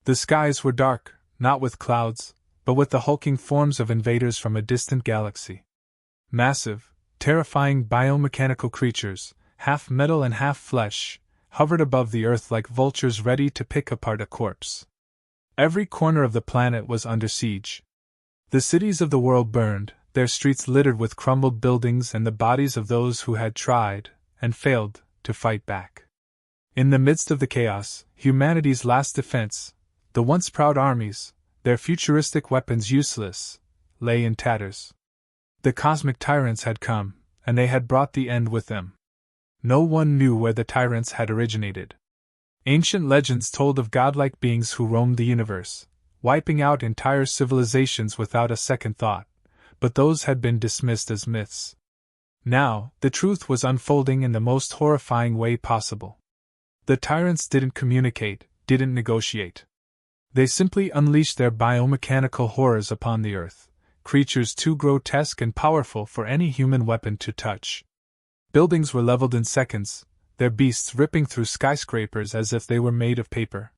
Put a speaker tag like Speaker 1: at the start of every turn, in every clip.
Speaker 1: The skies were dark, not with clouds, but with the hulking forms of invaders from a distant galaxy. Massive, terrifying biomechanical creatures, half metal and half flesh, hovered above the Earth like vultures ready to pick apart a corpse. Every corner of the planet was under siege. The cities of the world burned, their streets littered with crumbled buildings and the bodies of those who had tried, and failed, to fight back. In the midst of the chaos, humanity's last defense, the once proud armies, their futuristic weapons useless, lay in tatters. The cosmic tyrants had come, and they had brought the end with them. No one knew where the tyrants had originated. Ancient legends told of godlike beings who roamed the universe, wiping out entire civilizations without a second thought, but those had been dismissed as myths. Now, the truth was unfolding in the most horrifying way possible. The tyrants didn't communicate, didn't negotiate. They simply unleashed their biomechanical horrors upon the Earth, creatures too grotesque and powerful for any human weapon to touch. Buildings were leveled in seconds, their beasts ripping through skyscrapers as if they were made of paper.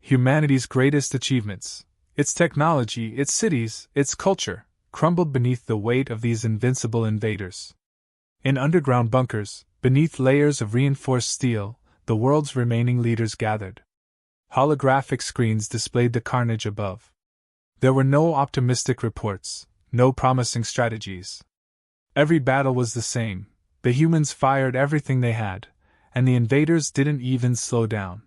Speaker 1: Humanity's greatest achievements, its technology, its cities, its culture, crumbled beneath the weight of these invincible invaders. In underground bunkers, beneath layers of reinforced steel, the world's remaining leaders gathered. Holographic screens displayed the carnage above. There were no optimistic reports, no promising strategies. Every battle was the same. The humans fired everything they had, and the invaders didn't even slow down.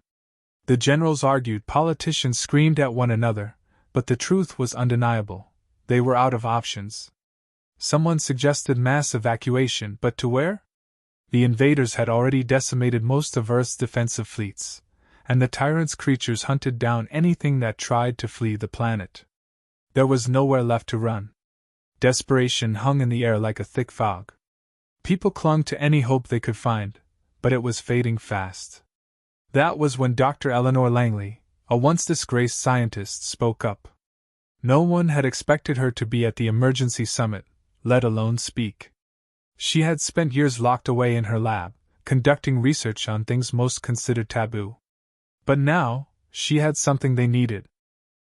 Speaker 1: The generals argued, politicians screamed at one another, but the truth was undeniable. They were out of options. Someone suggested mass evacuation, but to where? The invaders had already decimated most of Earth's defensive fleets, and the tyrants' creatures hunted down anything that tried to flee the planet. There was nowhere left to run. Desperation hung in the air like a thick fog. People clung to any hope they could find, but it was fading fast. That was when Dr. Eleanor Langley, a once disgraced scientist, spoke up. No one had expected her to be at the emergency summit, let alone speak. She had spent years locked away in her lab, conducting research on things most considered taboo. But now, she had something they needed.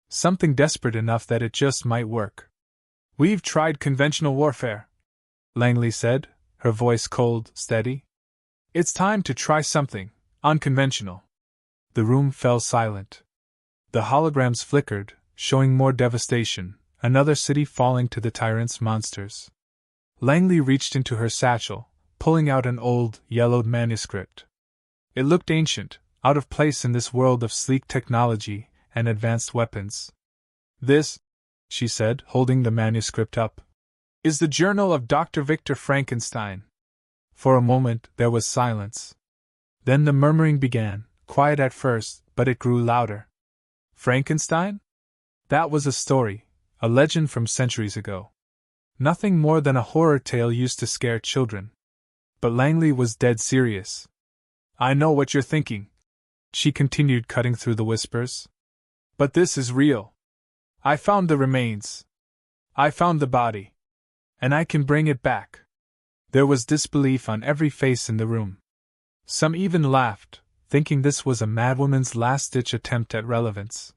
Speaker 1: Something desperate enough that it just might work. "We've tried conventional warfare," Langley said, her voice cold, steady. "It's time to try something unconventional." The room fell silent. The holograms flickered, showing more devastation, another city falling to the tyrants' monsters. Langley reached into her satchel, pulling out an old, yellowed manuscript. It looked ancient, out of place in this world of sleek technology and advanced weapons. "This," she said, holding the manuscript up, "is the journal of Dr. Victor Frankenstein." For a moment there was silence. Then the murmuring began, quiet at first, but it grew louder. Frankenstein? That was a story, a legend from centuries ago. Nothing more than a horror tale used to scare children. But Langley was dead serious. "I know what you're thinking," she continued, cutting through the whispers. "But this is real. I found the remains. I found the body. And I can bring it back." There was disbelief on every face in the room. Some even laughed, thinking this was a madwoman's last-ditch attempt at relevance.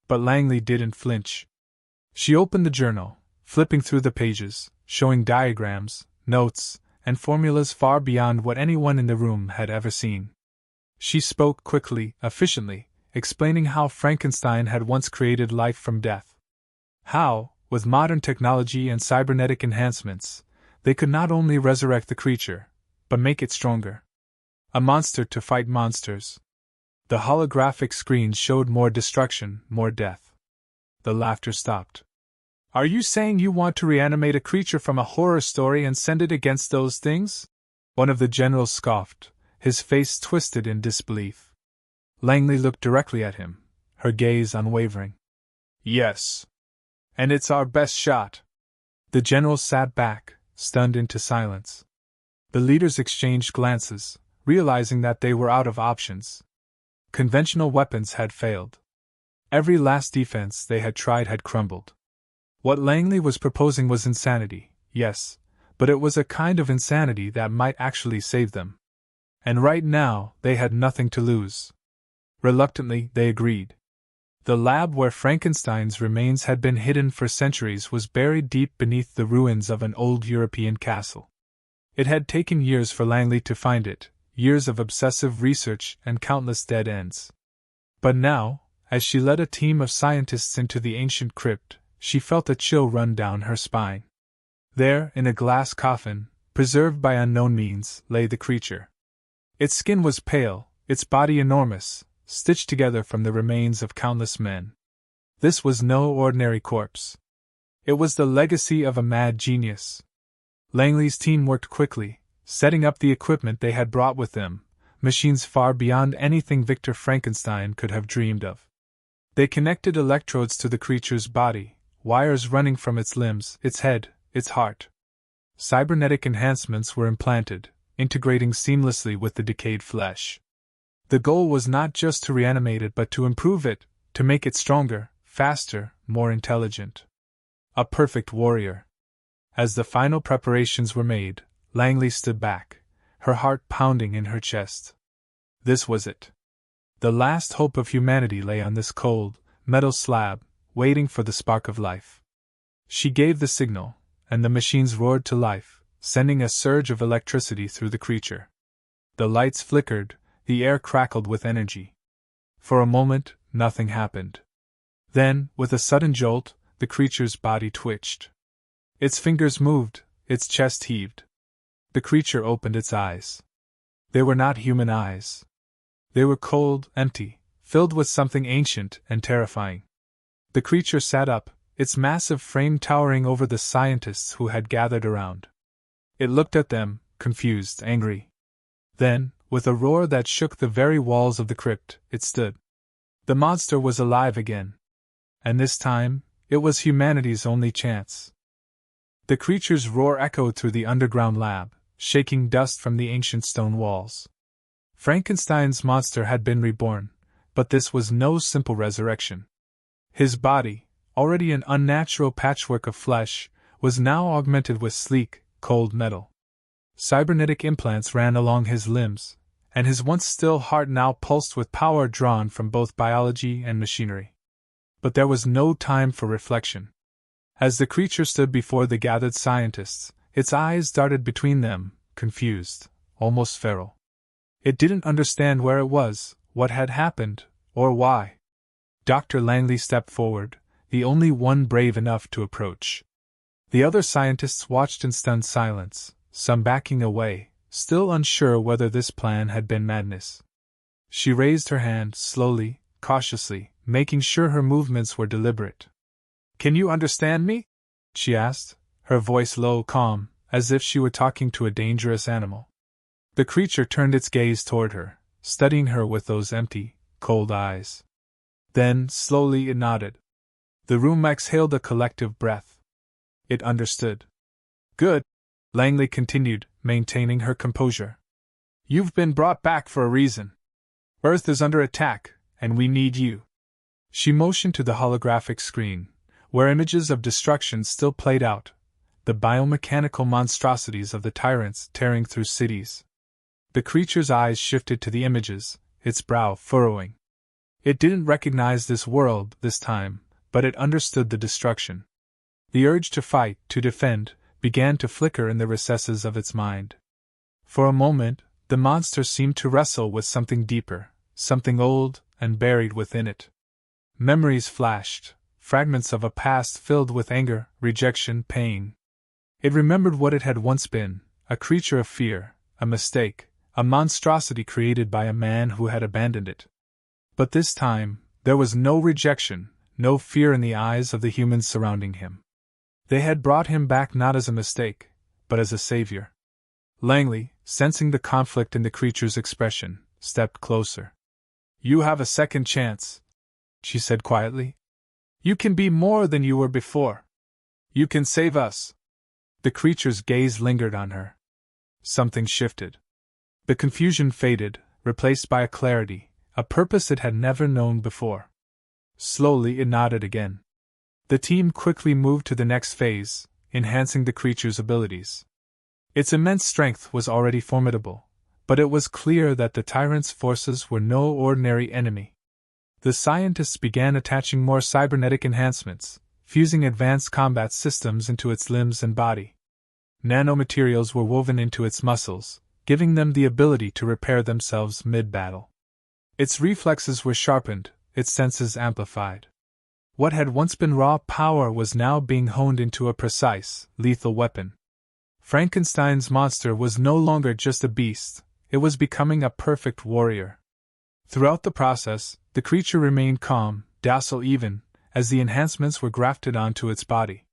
Speaker 1: But Langley didn't flinch. She opened the journal, flipping through the pages, showing diagrams, notes, and formulas far beyond what anyone in the room had ever seen. She spoke quickly, efficiently, explaining how Frankenstein had once created life from death. How, with modern technology and cybernetic enhancements, they could not only resurrect the creature, but make it stronger. A monster to fight monsters. The holographic screen showed more destruction, more death. The laughter stopped. "Are you saying you want to reanimate a creature from a horror story and send it against those things?" One of the generals scoffed, his face twisted in disbelief. Langley looked directly at him, her gaze unwavering. "Yes. And it's our best shot." The generals sat back, stunned into silence. The leaders exchanged glances, realizing that they were out of options. Conventional weapons had failed. Every last defense they had tried had crumbled. What Langley was proposing was insanity, yes, but it was a kind of insanity that might actually save them. And right now, they had nothing to lose. Reluctantly, they agreed. The lab where Frankenstein's remains had been hidden for centuries was buried deep beneath the ruins of an old European castle. It had taken years for Langley to find it, years of obsessive research and countless dead ends. But now, as she led a team of scientists into the ancient crypt, she felt a chill run down her spine. There, in a glass coffin, preserved by unknown means, lay the creature. Its skin was pale, its body enormous, stitched together from the remains of countless men. This was no ordinary corpse. It was the legacy of a mad genius. Langley's team worked quickly, setting up the equipment they had brought with them, machines far beyond anything Victor Frankenstein could have dreamed of. They connected electrodes to the creature's body, wires running from its limbs, its head, its heart. Cybernetic enhancements were implanted, integrating seamlessly with the decayed flesh. The goal was not just to reanimate it but to improve it, to make it stronger, faster, more intelligent. A perfect warrior. As the final preparations were made, Langley stood back, her heart pounding in her chest. This was it. The last hope of humanity lay on this cold, metal slab, waiting for the spark of life. She gave the signal, and the machines roared to life, sending a surge of electricity through the creature. The lights flickered, the air crackled with energy. For a moment, nothing happened. Then, with a sudden jolt, the creature's body twitched. Its fingers moved, its chest heaved. The creature opened its eyes. They were not human eyes. They were cold, empty, filled with something ancient and terrifying. The creature sat up, its massive frame towering over the scientists who had gathered around. It looked at them, confused, angry. Then, with a roar that shook the very walls of the crypt, it stood. The monster was alive again. And this time, it was humanity's only chance. The creature's roar echoed through the underground lab, shaking dust from the ancient stone walls. Frankenstein's monster had been reborn, but this was no simple resurrection. His body, already an unnatural patchwork of flesh, was now augmented with sleek, cold metal. Cybernetic implants ran along his limbs, and his once still heart now pulsed with power drawn from both biology and machinery. But there was no time for reflection. As the creature stood before the gathered scientists, its eyes darted between them, confused, almost feral. It didn't understand where it was, what had happened, or why. Dr. Langley stepped forward, the only one brave enough to approach. The other scientists watched in stunned silence, some backing away, still unsure whether this plan had been madness. She raised her hand, slowly, cautiously, making sure her movements were deliberate. "Can you understand me?" she asked, her voice low, calm, as if she were talking to a dangerous animal. The creature turned its gaze toward her, studying her with those empty, cold eyes. Then, slowly, it nodded. The room exhaled a collective breath. It understood. "Good," Langley continued, maintaining her composure. "You've been brought back for a reason. Earth is under attack, and we need you." She motioned to the holographic screen, where images of destruction still played out, the biomechanical monstrosities of the Tyrants tearing through cities. The creature's eyes shifted to the images, its brow furrowing. It didn't recognize this world this time, but it understood the destruction. The urge to fight, to defend, began to flicker in the recesses of its mind. For a moment, the monster seemed to wrestle with something deeper, something old and buried within it. Memories flashed, fragments of a past filled with anger, rejection, pain. It remembered what it had once been, a creature of fear, a mistake, a monstrosity created by a man who had abandoned it. But this time, there was no rejection, no fear in the eyes of the humans surrounding him. They had brought him back not as a mistake, but as a savior. Langley, sensing the conflict in the creature's expression, stepped closer. "You have a second chance," she said quietly. "You can be more than you were before. You can save us." The creature's gaze lingered on her. Something shifted. The confusion faded, replaced by a clarity, a purpose it had never known before. Slowly it nodded again. The team quickly moved to the next phase, enhancing the creature's abilities. Its immense strength was already formidable, but it was clear that the Tyrants' forces were no ordinary enemy. The scientists began attaching more cybernetic enhancements, fusing advanced combat systems into its limbs and body. Nanomaterials were woven into its muscles, giving them the ability to repair themselves mid-battle. Its reflexes were sharpened, its senses amplified. What had once been raw power was now being honed into a precise, lethal weapon. Frankenstein's monster was no longer just a beast, it was becoming a perfect warrior. Throughout the process, the creature remained calm, docile even, as the enhancements were grafted onto its body.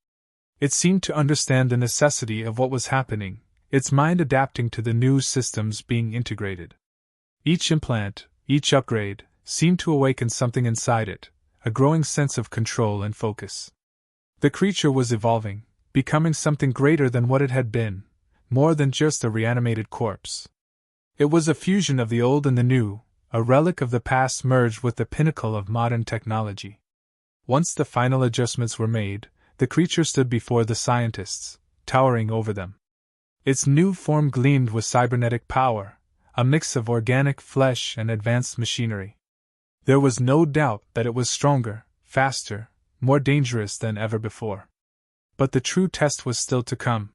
Speaker 1: It seemed to understand the necessity of what was happening, its mind adapting to the new systems being integrated. Each implant, each upgrade, seemed to awaken something inside it, a growing sense of control and focus. The creature was evolving, becoming something greater than what it had been, more than just a reanimated corpse. It was a fusion of the old and the new, a relic of the past merged with the pinnacle of modern technology. Once the final adjustments were made, the creature stood before the scientists, towering over them. Its new form gleamed with cybernetic power, a mix of organic flesh and advanced machinery. There was no doubt that it was stronger, faster, more dangerous than ever before. But the true test was still to come.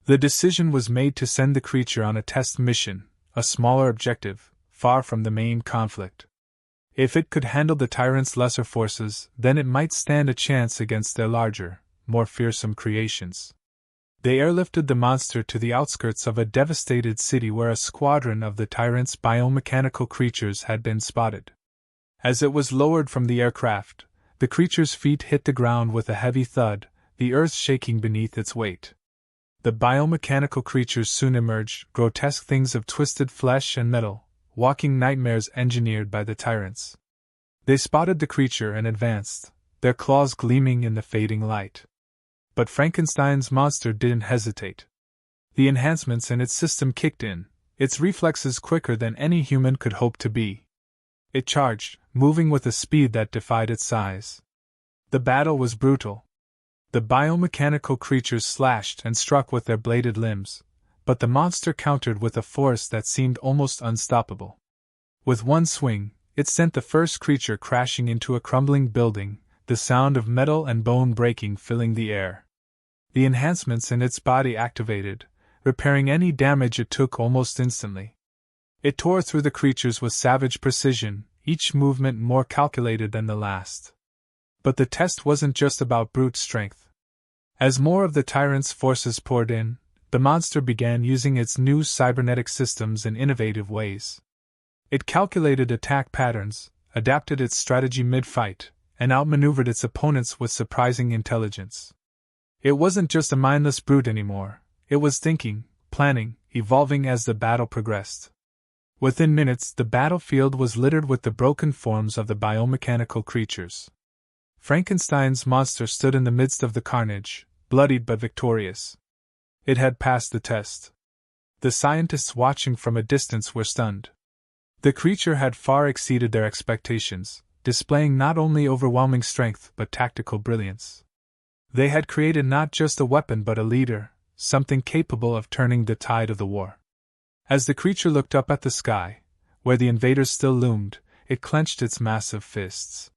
Speaker 1: The decision was made to send the creature on a test mission, a smaller objective, far from the main conflict. If it could handle the Tyrants' lesser forces, then it might stand a chance against their larger, more fearsome creations. They airlifted the monster to the outskirts of a devastated city where a squadron of the Tyrants' biomechanical creatures had been spotted. As it was lowered from the aircraft, the creature's feet hit the ground with a heavy thud, the earth shaking beneath its weight. The biomechanical creatures soon emerged, grotesque things of twisted flesh and metal, walking nightmares engineered by the Tyrants. They spotted the creature and advanced, their claws gleaming in the fading light. But Frankenstein's monster didn't hesitate. The enhancements in its system kicked in, its reflexes quicker than any human could hope to be. It charged, moving with a speed that defied its size. The battle was brutal. The biomechanical creatures slashed and struck with their bladed limbs, but the monster countered with a force that seemed almost unstoppable. With one swing, it sent the first creature crashing into a crumbling building, the sound of metal and bone breaking filling the air. The enhancements in its body activated, repairing any damage it took almost instantly. It tore through the creatures with savage precision, each movement more calculated than the last. But the test wasn't just about brute strength. As more of the Tyrants' forces poured in, the monster began using its new cybernetic systems in innovative ways. It calculated attack patterns, adapted its strategy mid-fight, and outmaneuvered its opponents with surprising intelligence. It wasn't just a mindless brute anymore, it was thinking, planning, evolving as the battle progressed. Within minutes, the battlefield was littered with the broken forms of the biomechanical creatures. Frankenstein's monster stood in the midst of the carnage, bloodied but victorious. It had passed the test. The scientists watching from a distance were stunned. The creature had far exceeded their expectations, displaying not only overwhelming strength but tactical brilliance. They had created not just a weapon but a leader, something capable of turning the tide of the war. As the creature looked up at the sky, where the invaders still loomed, it clenched its massive fists.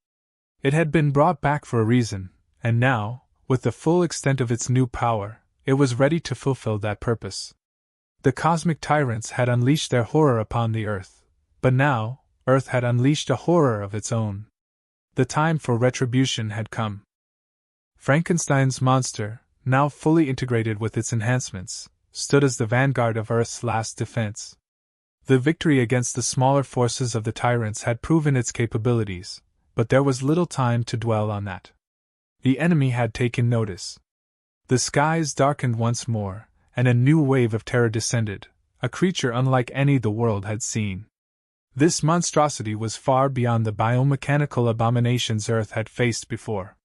Speaker 1: It had been brought back for a reason, and now, with the full extent of its new power, it was ready to fulfill that purpose. The cosmic tyrants had unleashed their horror upon the Earth, but now, Earth had unleashed a horror of its own. The time for retribution had come. Frankenstein's monster, now fully integrated with its enhancements, stood as the vanguard of Earth's last defense. The victory against the smaller forces of the Tyrants had proven its capabilities, but there was little time to dwell on that. The enemy had taken notice. The skies darkened once more, and a new wave of terror descended, a creature unlike any the world had seen. This monstrosity was far beyond the biomechanical abominations Earth had faced before.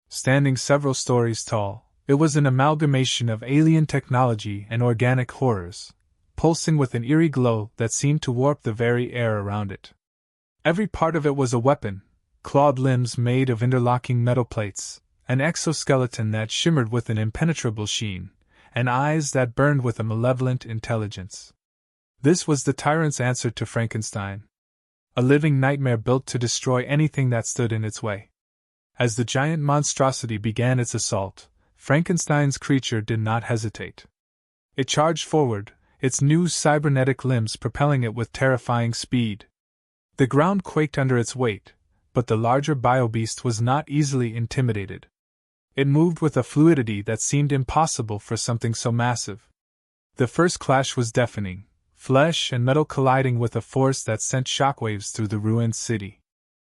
Speaker 1: Standing several stories tall, it was an amalgamation of alien technology and organic horrors, pulsing with an eerie glow that seemed to warp the very air around it. Every part of it was a weapon: clawed limbs made of interlocking metal plates, an exoskeleton that shimmered with an impenetrable sheen, and eyes that burned with a malevolent intelligence. This was the tyrant's answer to Frankenstein. a living nightmare built to destroy anything that stood in its way. As the giant monstrosity began its assault, Frankenstein's creature did not hesitate. It charged forward, its new cybernetic limbs propelling it with terrifying speed. The ground quaked under its weight, but the larger biobeast was not easily intimidated. It moved with a fluidity that seemed impossible for something so massive. The first clash was deafening, flesh and metal colliding with a force that sent shockwaves through the ruined city.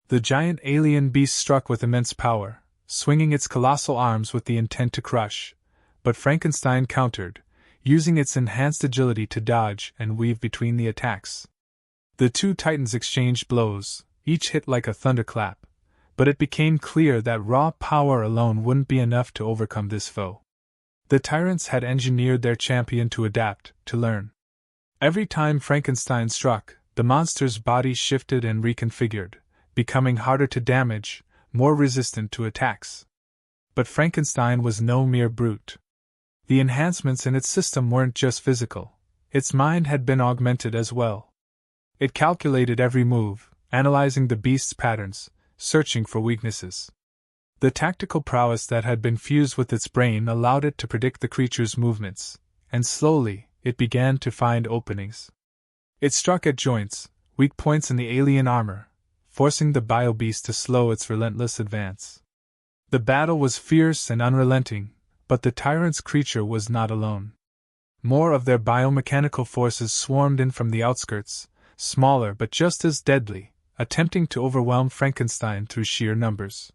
Speaker 1: The giant alien beast struck with immense power, swinging its colossal arms with the intent to crush, but Frankenstein countered, using its enhanced agility to dodge and weave between the attacks. The two titans exchanged blows, each hit like a thunderclap, but it became clear that raw power alone wouldn't be enough to overcome this foe. The Tyrants had engineered their champion to adapt, to learn. Every time Frankenstein struck, the monster's body shifted and reconfigured, becoming harder to damage, more resistant to attacks. But Frankenstein was no mere brute. The enhancements in its system weren't just physical, its mind had been augmented as well. It calculated every move, analyzing the beast's patterns, searching for weaknesses. The tactical prowess that had been fused with its brain allowed it to predict the creature's movements, and slowly, it began to find openings. It struck at joints, weak points in the alien armor, forcing the biobeast to slow its relentless advance. The battle was fierce and unrelenting, but the tyrant's creature was not alone. More of their biomechanical forces swarmed in from the outskirts, smaller but just as deadly, attempting to overwhelm Frankenstein through sheer numbers.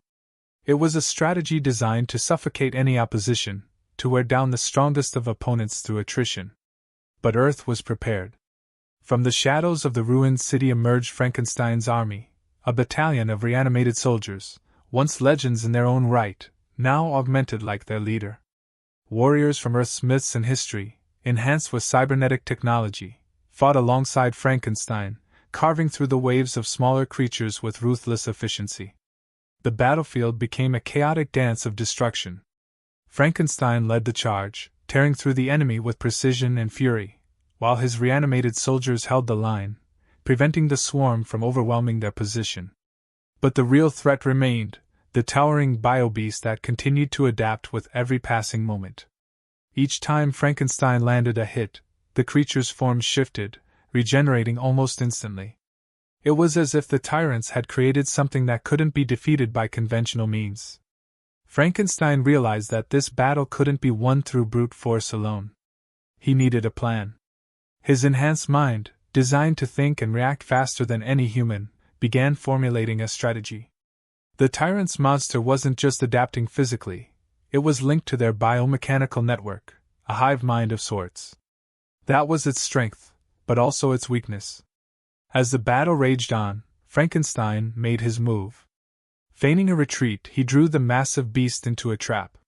Speaker 1: It was a strategy designed to suffocate any opposition, to wear down the strongest of opponents through attrition. But Earth was prepared. From the shadows of the ruined city emerged Frankenstein's army, a battalion of reanimated soldiers, once legends in their own right, now augmented like their leader. Warriors from Earth's myths and history, enhanced with cybernetic technology, fought alongside Frankenstein, carving through the waves of smaller creatures with ruthless efficiency. The battlefield became a chaotic dance of destruction. Frankenstein led the charge, tearing through the enemy with precision and fury, while his reanimated soldiers held the line, preventing the swarm from overwhelming their position. But the real threat remained, the towering biobeast that continued to adapt with every passing moment. Each time Frankenstein landed a hit, the creature's form shifted, regenerating almost instantly. It was as if the Tyrants had created something that couldn't be defeated by conventional means. Frankenstein realized that this battle couldn't be won through brute force alone. He needed a plan. His enhanced mind, designed to think and react faster than any human, began formulating a strategy. The Tyrant's monster wasn't just adapting physically, it was linked to their biomechanical network, a hive mind of sorts. That was its strength, but also its weakness. As the battle raged on, Frankenstein made his move. Feigning a retreat, he drew the massive beast into a trap.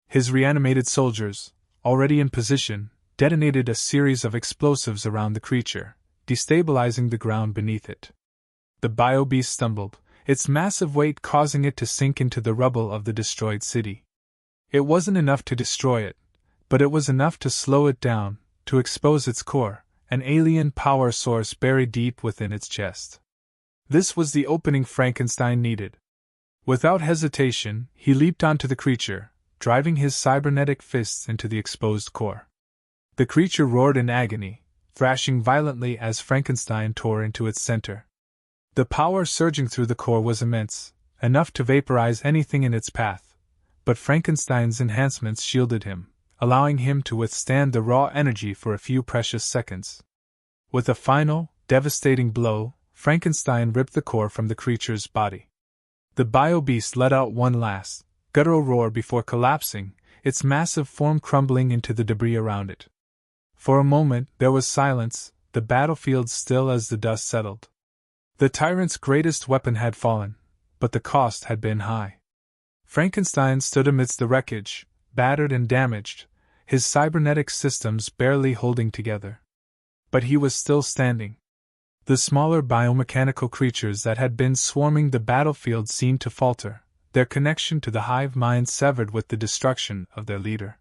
Speaker 1: His reanimated soldiers, already in position, detonated a series of explosives around the creature, destabilizing the ground beneath it. The biobeast stumbled, its massive weight causing it to sink into the rubble of the destroyed city. It wasn't enough to destroy it, but it was enough to slow it down, to expose its core, an alien power source buried deep within its chest. This was the opening Frankenstein needed. Without hesitation, he leaped onto the creature, driving his cybernetic fists into the exposed core. The creature roared in agony, thrashing violently as Frankenstein tore into its center. The power surging through the core was immense, enough to vaporize anything in its path, but Frankenstein's enhancements shielded him, allowing him to withstand the raw energy for a few precious seconds. With a final, devastating blow, Frankenstein ripped the core from the creature's body. The biobeast let out one last, guttural roar before collapsing, its massive form crumbling into the debris around it. For a moment there was silence, the battlefield still as the dust settled. The tyrant's greatest weapon had fallen, but the cost had been high. Frankenstein stood amidst the wreckage, battered and damaged, his cybernetic systems barely holding together. But he was still standing. The smaller biomechanical creatures that had been swarming the battlefield seemed to falter, their connection to the hive mind severed with the destruction of their leader.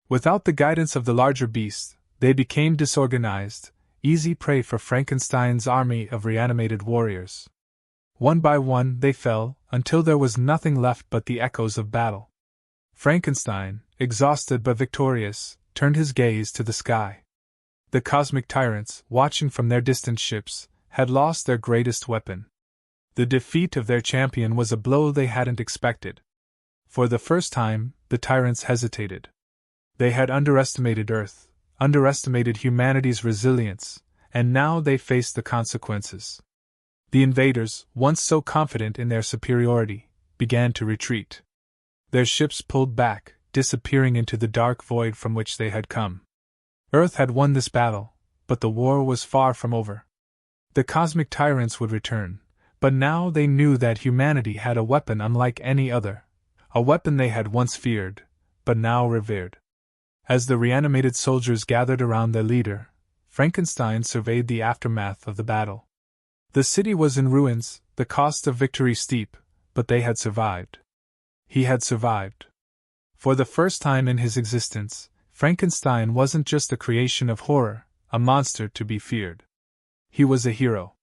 Speaker 1: Without the guidance of the larger beast, they became disorganized, easy prey for Frankenstein's army of reanimated warriors. One by one they fell, until there was nothing left but the echoes of battle. Frankenstein, exhausted but victorious, turned his gaze to the sky. The cosmic tyrants, watching from their distant ships, had lost their greatest weapon. The defeat of their champion was a blow they hadn't expected. For the first time, the tyrants hesitated. They had underestimated Earth, underestimated humanity's resilience, and now they faced the consequences. The invaders, once so confident in their superiority, began to retreat. Their ships pulled back, disappearing into the dark void from which they had come. Earth had won this battle, but the war was far from over. The cosmic tyrants would return, but now they knew that humanity had a weapon unlike any other, a weapon they had once feared, but now revered. As the reanimated soldiers gathered around their leader, Frankenstein surveyed the aftermath of the battle. The city was in ruins, the cost of victory steep, but they had survived. He had survived. For the first time in his existence, Frankenstein wasn't just a creation of horror, a monster to be feared. He was a hero.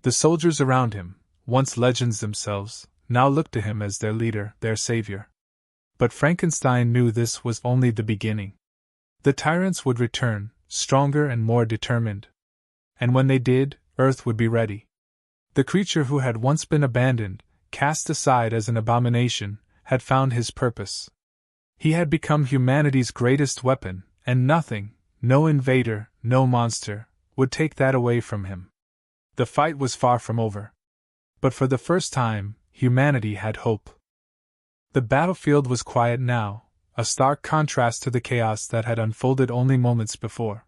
Speaker 1: The soldiers around him, once legends themselves, now looked to him as their leader, their savior. But Frankenstein knew this was only the beginning. The tyrants would return, stronger and more determined. And when they did, Earth would be ready. The creature who had once been abandoned, cast aside as an abomination, had found his purpose. He had become humanity's greatest weapon, and nothing, no invader, no monster, would take that away from him. The fight was far from over. But for the first time, humanity had hope. The battlefield was quiet now, a stark contrast to the chaos that had unfolded only moments before.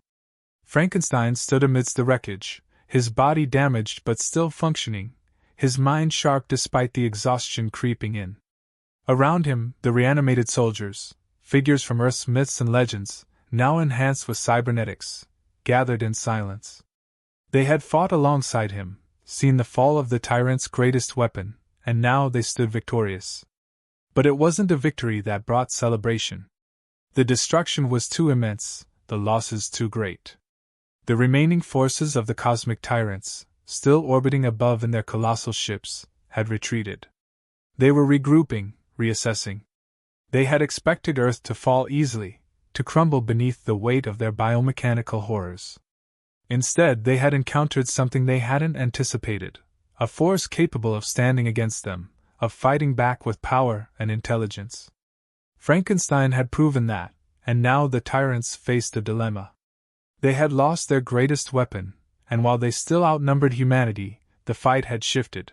Speaker 1: Frankenstein stood amidst the wreckage, his body damaged but still functioning, his mind sharp despite the exhaustion creeping in. Around him, the reanimated soldiers, figures from Earth's myths and legends, now enhanced with cybernetics, gathered in silence. They had fought alongside him, seen the fall of the tyrant's greatest weapon, and now they stood victorious. But it wasn't a victory that brought celebration. The destruction was too immense, the losses too great. The remaining forces of the cosmic tyrants, still orbiting above in their colossal ships, had retreated. They were regrouping, reassessing. They had expected Earth to fall easily, to crumble beneath the weight of their biomechanical horrors. Instead, they had encountered something they hadn't anticipated, a force capable of standing against them, of fighting back with power and intelligence. Frankenstein had proven that, and now the tyrants faced a dilemma. They had lost their greatest weapon, and while they still outnumbered humanity, the fight had shifted.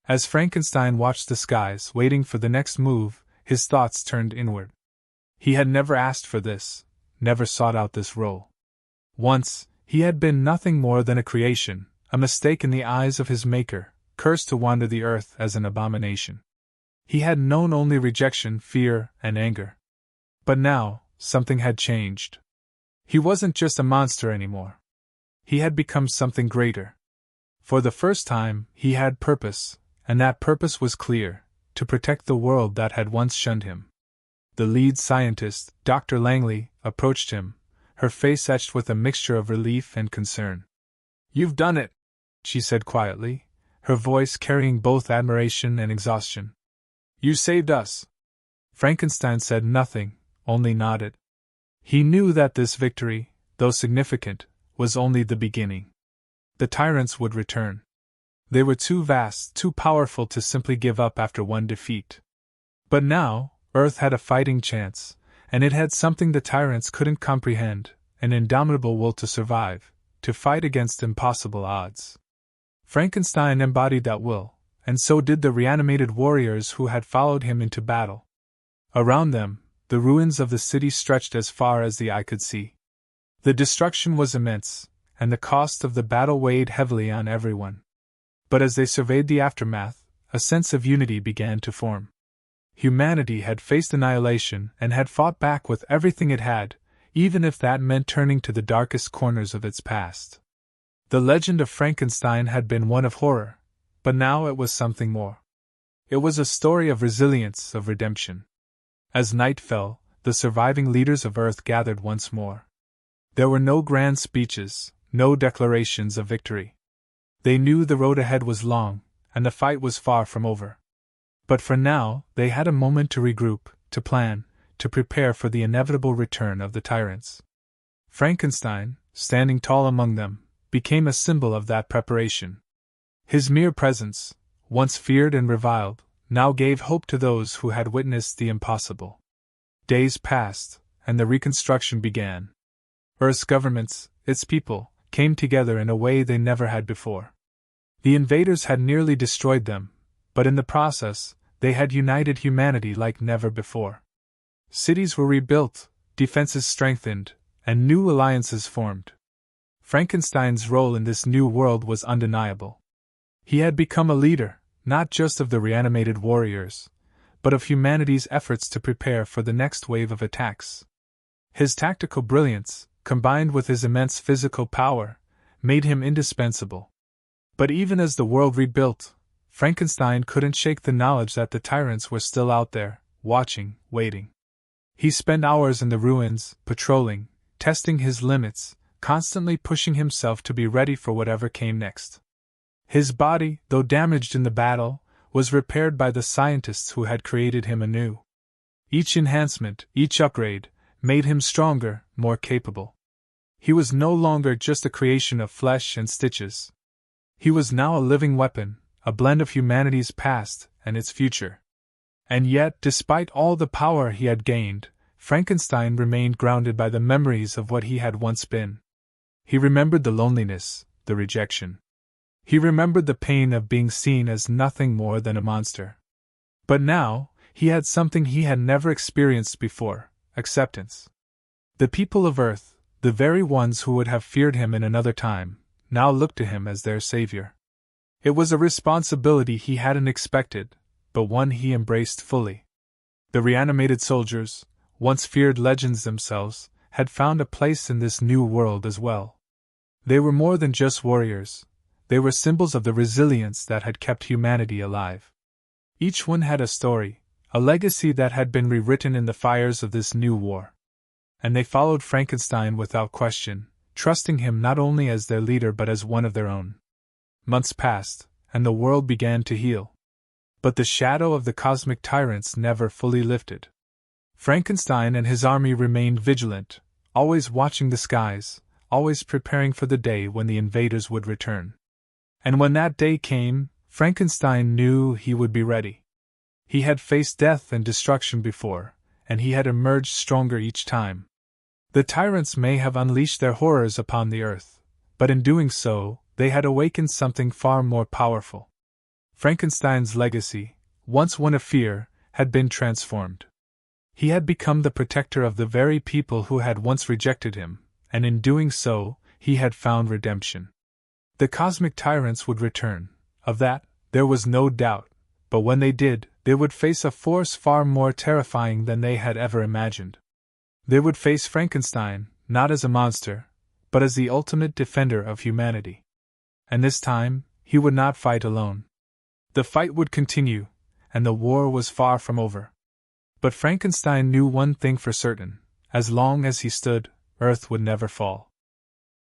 Speaker 1: As Frankenstein watched the skies, waiting for the next move, his thoughts turned inward. He had never asked for this, never sought out this role. Once, he had been nothing more than a creation, a mistake in the eyes of his maker, cursed to wander the earth as an abomination. He had known only rejection, fear, and anger. But now, something had changed. He wasn't just a monster anymore. He had become something greater. For the first time, he had purpose, and that purpose was clear, to protect the world that had once shunned him. The lead scientist, Dr. Langley, approached him, her face etched with a mixture of relief and concern. "You've done it," she said quietly, her voice carrying both admiration and exhaustion. "You saved us." Frankenstein said nothing, only nodded. He knew that this victory, though significant, was only the beginning. The tyrants would return. They were too vast, too powerful to simply give up after one defeat. But now, Earth had a fighting chance, and it had something the tyrants couldn't comprehend, an indomitable will to survive, to fight against impossible odds. Frankenstein embodied that will, and so did the reanimated warriors who had followed him into battle. Around them, the ruins of the city stretched as far as the eye could see. The destruction was immense, and the cost of the battle weighed heavily on everyone. But as they surveyed the aftermath, a sense of unity began to form. Humanity had faced annihilation and had fought back with everything it had, even if that meant turning to the darkest corners of its past. The legend of Frankenstein had been one of horror, but now it was something more. It was a story of resilience, of redemption. As night fell, the surviving leaders of Earth gathered once more. There were no grand speeches, no declarations of victory. They knew the road ahead was long, and the fight was far from over. But for now, they had a moment to regroup, to plan, to prepare for the inevitable return of the Tyrants. Frankenstein, standing tall among them, became a symbol of that preparation. His mere presence, once feared and reviled, now gave hope to those who had witnessed the impossible. Days passed, and the reconstruction began. Earth's governments, its people, came together in a way they never had before. The invaders had nearly destroyed them, but in the process, they had united humanity like never before. Cities were rebuilt, defenses strengthened, and new alliances formed. Frankenstein's role in this new world was undeniable. He had become a leader, not just of the reanimated warriors, but of humanity's efforts to prepare for the next wave of attacks. His tactical brilliance, combined with his immense physical power, made him indispensable. But even as the world rebuilt, Frankenstein couldn't shake the knowledge that the Tyrants were still out there, watching, waiting. He spent hours in the ruins, patrolling, testing his limits, constantly pushing himself to be ready for whatever came next. His body, though damaged in the battle, was repaired by the scientists who had created him anew. Each enhancement, each upgrade, made him stronger, more capable. He was no longer just a creation of flesh and stitches. He was now a living weapon, a blend of humanity's past and its future. And yet, despite all the power he had gained, Frankenstein remained grounded by the memories of what he had once been. He remembered the loneliness, the rejection. He remembered the pain of being seen as nothing more than a monster. But now, he had something he had never experienced before: acceptance. The people of Earth, the very ones who would have feared him in another time, now looked to him as their savior. It was a responsibility he hadn't expected, but one he embraced fully. The reanimated soldiers, once feared legends themselves, had found a place in this new world as well. They were more than just warriors. They were symbols of the resilience that had kept humanity alive. Each one had a story, a legacy that had been rewritten in the fires of this new war. And they followed Frankenstein without question, trusting him not only as their leader but as one of their own. Months passed, and the world began to heal. But the shadow of the cosmic tyrants never fully lifted. Frankenstein and his army remained vigilant, always watching the skies, always preparing for the day when the invaders would return. And when that day came, Frankenstein knew he would be ready. He had faced death and destruction before, and he had emerged stronger each time. The tyrants may have unleashed their horrors upon the earth, but in doing so, they had awakened something far more powerful. Frankenstein's legacy, once one of fear, had been transformed. He had become the protector of the very people who had once rejected him, and in doing so, he had found redemption. The cosmic tyrants would return, of that, there was no doubt, but when they did, they would face a force far more terrifying than they had ever imagined. They would face Frankenstein, not as a monster, but as the ultimate defender of humanity. And this time, he would not fight alone. The fight would continue, and the war was far from over. But Frankenstein knew one thing for certain: as long as he stood, Earth would never fall.